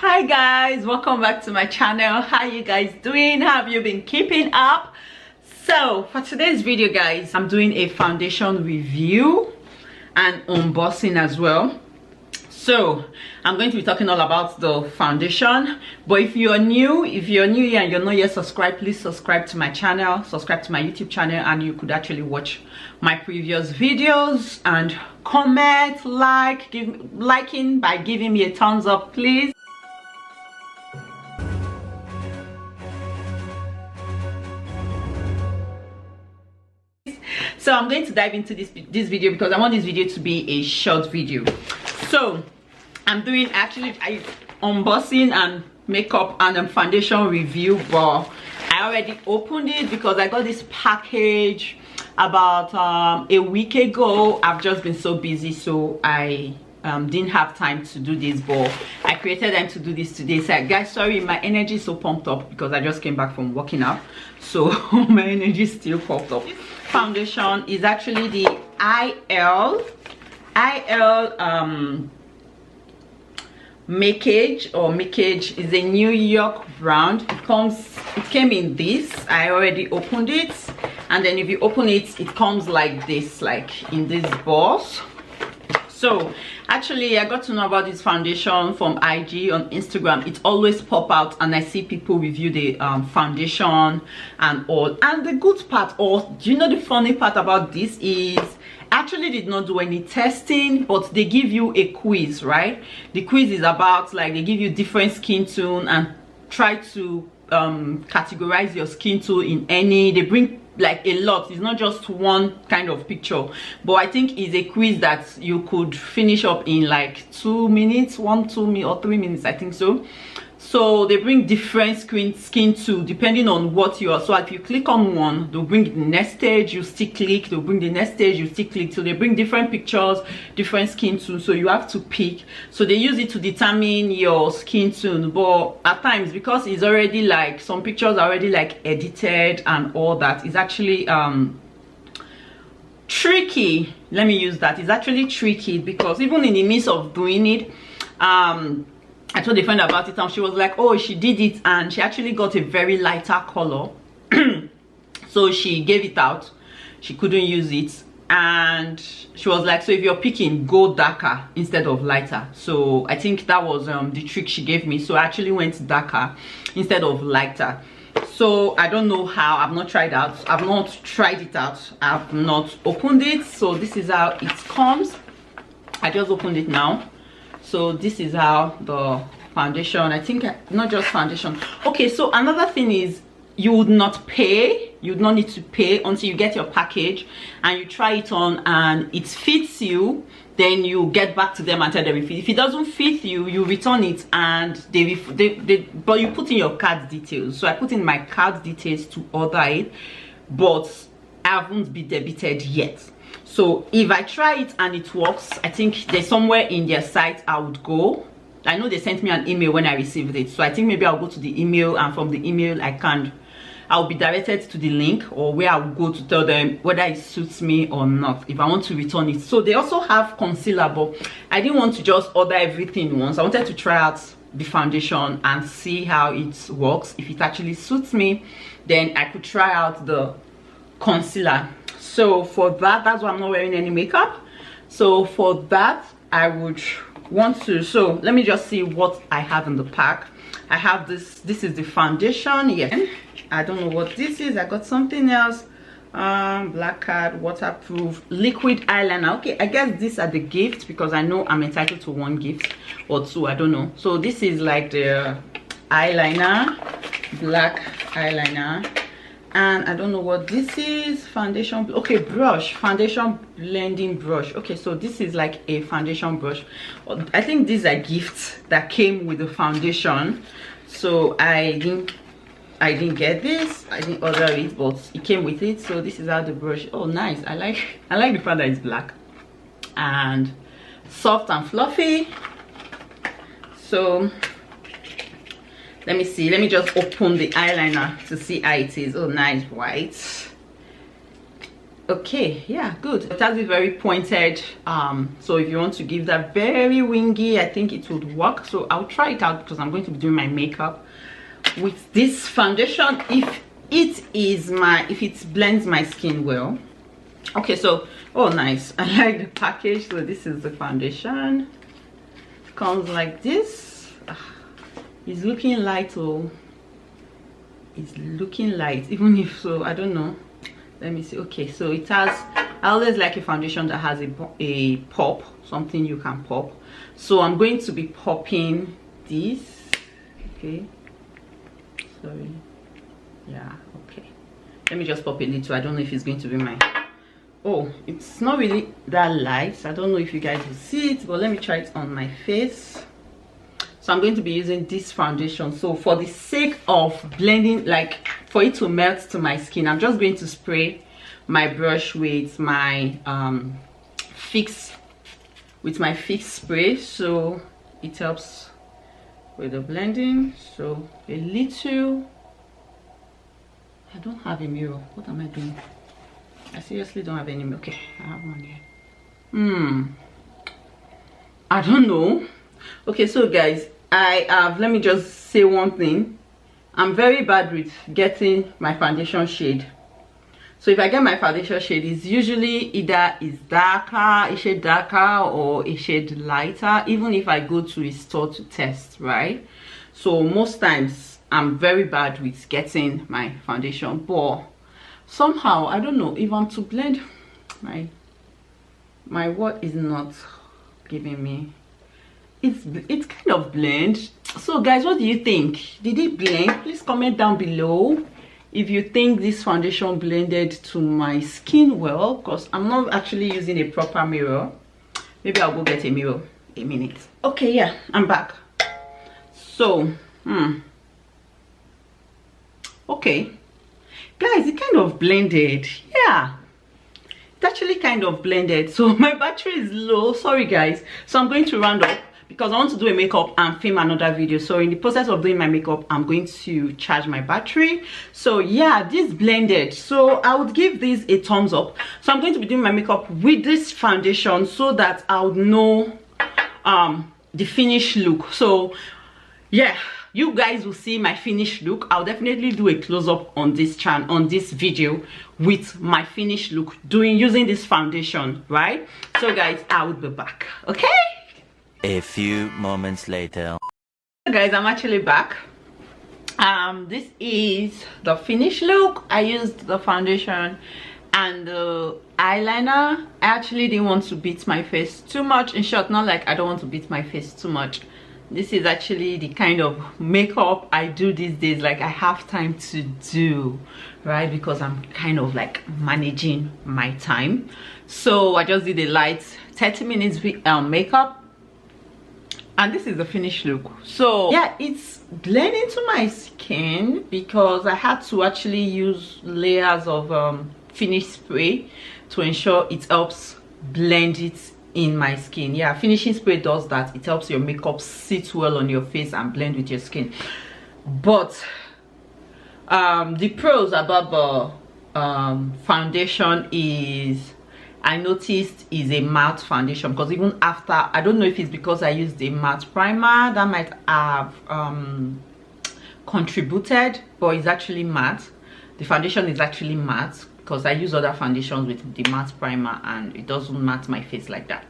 Hi guys, welcome back to my channel. How you guys doing? How have you been keeping up? So for today's video guys, I'm doing a foundation review and unboxing as well. So I'm going to be talking all about the foundation, but if you're new here and you're not yet subscribed, please subscribe to my channel, subscribe to my YouTube channel, and you could actually watch my previous videos and comment, liking by giving me a thumbs up, please. So I'm going to dive into this video because I want this video to be a short video. So I'm doing unboxing and makeup and foundation review, but I already opened it because I got this package about a week ago. I've just been so busy, so I didn't have time to do this, but I created time to do this today. So guys, sorry, my energy is so pumped up because I just came back from working out, so my energy is still pumped up. Foundation is actually the IL Makiage is a New York brand. It came in this. I already opened it, and then if you open it, it comes like this, like in this box. So actually I got to know about this foundation from IG on Instagram. It always pop out and I see people review the foundation and all. And the good part, or do you know the funny part about this is, actually did not do any testing, but they give you a quiz, right? The quiz is about, like, they give you different skin tone and try to categorize your skin tone in any. They bring like a lot. It's not just one kind of picture, but I think it's a quiz that you could finish up in like 2 minutes, 1, 2 minutes or 3 minutes, I think so. So they bring different skin tone depending on what you are. So if you click on one, they'll bring the next stage, you still click, they'll bring the next stage, you still click. So they bring different pictures, different skin tone, so you have to pick. So they use it to determine your skin tone, but at times, because it's already like, some pictures are already like edited and all that, it's actually tricky. Let me use that. It's actually tricky because even in the midst of doing it, I told a friend about it and she was like, oh, she did it and she actually got a very lighter color. So she gave it out. She couldn't use it, and she was like, so if you're picking, go darker instead of lighter. So I think that was the trick she gave me. So I actually went darker instead of lighter. So I don't know how. I've not tried out. I've not tried it out. I've not opened it. So this is how it comes. I just opened it now. So this is how the foundation, I think, not just foundation. Okay, so another thing is, you would not need to pay until you get your package and you try it on and it fits you. Then you get back to them and tell them if it doesn't fit you, you return it, and but you put in your card details. So I put in my card details to order it, but I haven't been debited yet. So if I try it and it works, I think there's somewhere in their site I would go. I know they sent me an email when I received it, so I think maybe I'll go to the email, and from the email I'll be directed to the link, or where I'll go to tell them whether it suits me or not, if I want to return it. So they also have concealer, but I didn't want to just order everything once. I wanted to try out the foundation and see how it works. If it actually suits me, then I could try out the concealer. So for that, that's why I'm not wearing any makeup. So for that, I would want to, so let me just see what I have in the pack. I have this is the foundation. Yes, I don't know what this is. I got something else. Black card, waterproof, liquid eyeliner. Okay, I guess these are the gifts because I know I'm entitled to 1 gift or 2, I don't know. So this is like the eyeliner, black eyeliner. And I don't know what this is. Foundation, okay, brush, foundation blending brush. Okay, so this is like a foundation brush. I think these are gifts that came with the foundation. So I didn't get this, I didn't order it, but it came with it. So this is how the brush, oh nice. I like the fact that it's black and soft and fluffy. So let me see, let me just open the eyeliner to see how it is. Oh nice, white. Okay, yeah, good. It has a very pointed, so if you want to give that very wingy, I think it would work. So I'll try it out because I'm going to be doing my makeup with this foundation if it blends my skin well. Okay, so oh nice, I like the package. So this is the foundation. It comes like this. It's looking light. Oh, it's looking light, even if so, I don't know. Let me see. Okay, so it has, I always like a foundation that has a pop, something you can pop. So I'm going to be popping this. Okay, sorry, yeah, okay, let me just pop a little. I don't know if it's going to be my, oh, it's not really that light. I don't know if you guys will see it, but let me try it on my face. So I'm going to be using this foundation. So for the sake of blending, like for it to melt to my skin, I'm just going to spray my brush with my fix spray, so it helps with the blending. So a little, I don't have a mirror. What am I doing? I seriously don't have any mirror. Okay, I have one here. I don't know. Okay, so guys, I have, let me just say one thing. I'm very bad with getting my foundation shade. So if I get my foundation shade, it's usually either it's darker, a shade darker, or a shade lighter, even if I go to a store to test, right? So most times I'm very bad with getting my foundation, but somehow I don't know if I'm to blend my what is not giving me. It's kind of blend. So guys, what do you think? Did it blend? Please comment down below if you think this foundation blended to my skin well, because I'm not actually using a proper mirror. Maybe I'll go get a mirror a minute. Okay, yeah, I'm back. So okay guys, it kind of blended. Yeah, it actually kind of blended. So my battery is low, sorry guys, so I'm going to round up because I want to do a makeup and film another video. So in the process of doing my makeup, I'm going to charge my battery. So yeah, this blended. So I would give this a thumbs up. So I'm going to be doing my makeup with this foundation so that I would know the finished look. So yeah, you guys will see my finished look. I'll definitely do a close-up on this channel, on this video, with my finished look using this foundation, right? So guys, I will be back. Okay, a few moments later. So guys, I'm actually back. This is the finished look. I used the foundation and the eyeliner. I actually didn't want to beat my face too much. In short, not like I don't want to beat my face too much. This is actually the kind of makeup I do these days, like I have time to do, right? Because I'm kind of like managing my time. So I just did a light 30 minutes makeup, and this is the finished look. So yeah, it's blending to my skin because I had to actually use layers of finish spray to ensure it helps blend it in my skin. Yeah, finishing spray does that. It helps your makeup sit well on your face and blend with your skin. But the pros about the foundation is, I noticed, is a matte foundation, because even after, I don't know if it's because I used a matte primer that might have contributed, but it's actually matte. The foundation is actually matte, because I use other foundations with the matte primer and it doesn't matte my face like that.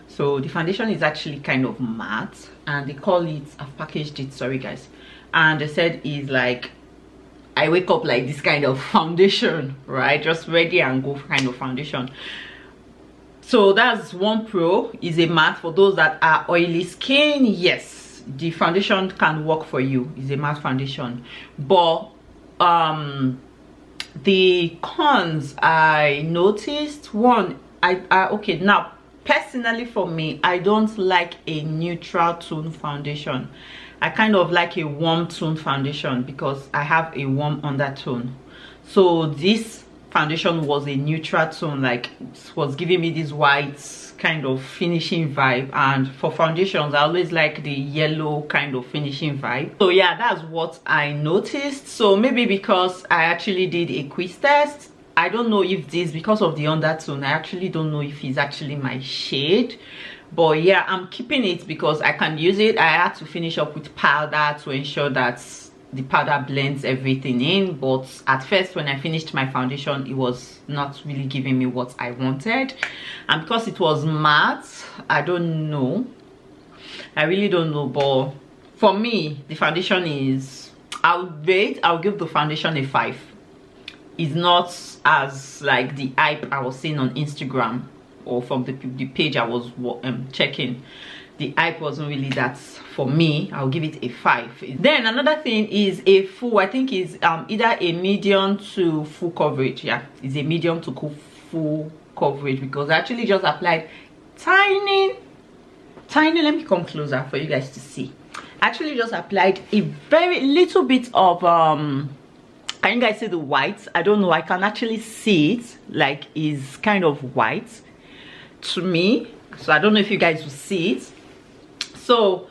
So the foundation is actually kind of matte, and they call it, I've packaged it, sorry guys, and they said is like, I wake up like this kind of foundation, right? Just ready and go kind of foundation. So that's one pro, is a matte. For those that are oily skin, yes, the foundation can work for you. It's a matte foundation. But the cons I noticed, one, okay, now personally for me, I don't like a neutral tone foundation. I kind of like a warm tone foundation because I have a warm undertone. So this foundation was a neutral tone, like it was giving me this white kind of finishing vibe, and for foundations I always like the yellow kind of finishing vibe. So yeah, that's what I noticed. So maybe because I actually did a quiz test I don't know if this, because of the undertone, I actually don't know if it's actually my shade. But yeah, I'm keeping it because I can use it. I had to finish up with powder to ensure that the powder blends everything in. But at first, when I finished my foundation, it was not really giving me what I wanted. And because it was matte, I don't know. I really don't know. But for me, the foundation is, I'll give the foundation a 5. It's not as like the hype I was seeing on Instagram or from the page I was checking. The hype wasn't really that for me. I'll give it a 5. Then another thing is a full, I think is either a medium to full coverage. Yeah, it's a medium to full coverage because I actually just applied tiny, let me come closer for you guys to see. I actually just applied a very little bit of can you guys see the white? I don't know, I can actually see it, like it's kind of white to me, so I don't know if you guys will see it. So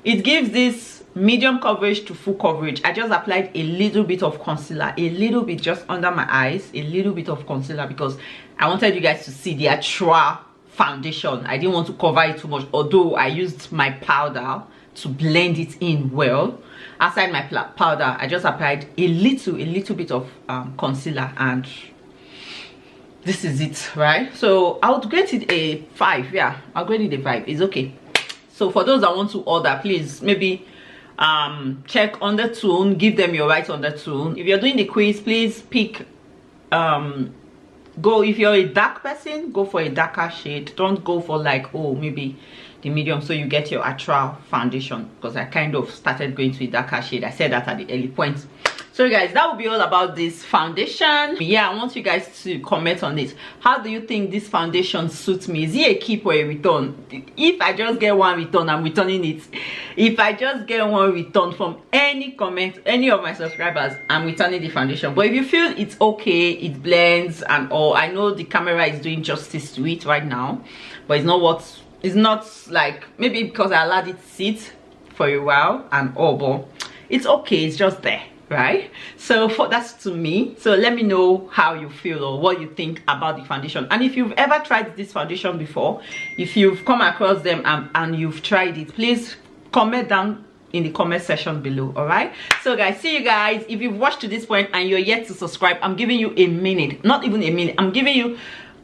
it gives this medium coverage to full coverage. I just applied a little bit of concealer, a little bit just under my eyes, a little bit of concealer because I wanted you guys to see the actual foundation. I didn't want to cover it too much, although I used my powder to blend it in well. Outside my powder, I just applied a little bit of concealer, and this is it, right? So I would grade it a 5. Yeah, I'll grade it a 5. It's okay. So for those that want to order, please maybe check undertone, give them your right undertone. If you're doing the quiz, please pick go, if you're a dark person, go for a darker shade. Don't go for like, oh, maybe the medium, so you get your actual foundation, because I kind of started going to a darker shade. I said that at the early point. So guys, that will be all about this foundation. Yeah, I want you guys to comment on it. How do you think this foundation suits me? Is it a keep or a return? If I just get one return, I'm returning it. If I just get one return from any comment, any of my subscribers, I'm returning the foundation. But if you feel it's okay, it blends and all, I know the camera is doing justice to it right now, but it's not what, it's not like, maybe because I allowed it to sit for a while and all, but it's okay, it's just there. Right, so that's to me. So let me know how you feel or what you think about the foundation, and if you've ever tried this foundation before, if you've come across them and you've tried it, please comment down in the comment section below. All right, so guys, see you guys. If you've watched to this point and you're yet to subscribe, I'm giving you a minute, not even a minute, I'm giving you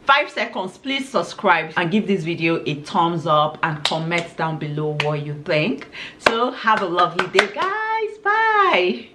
5 seconds. Please subscribe and give this video a thumbs up and comment down below what you think. So have a lovely day, guys. Bye.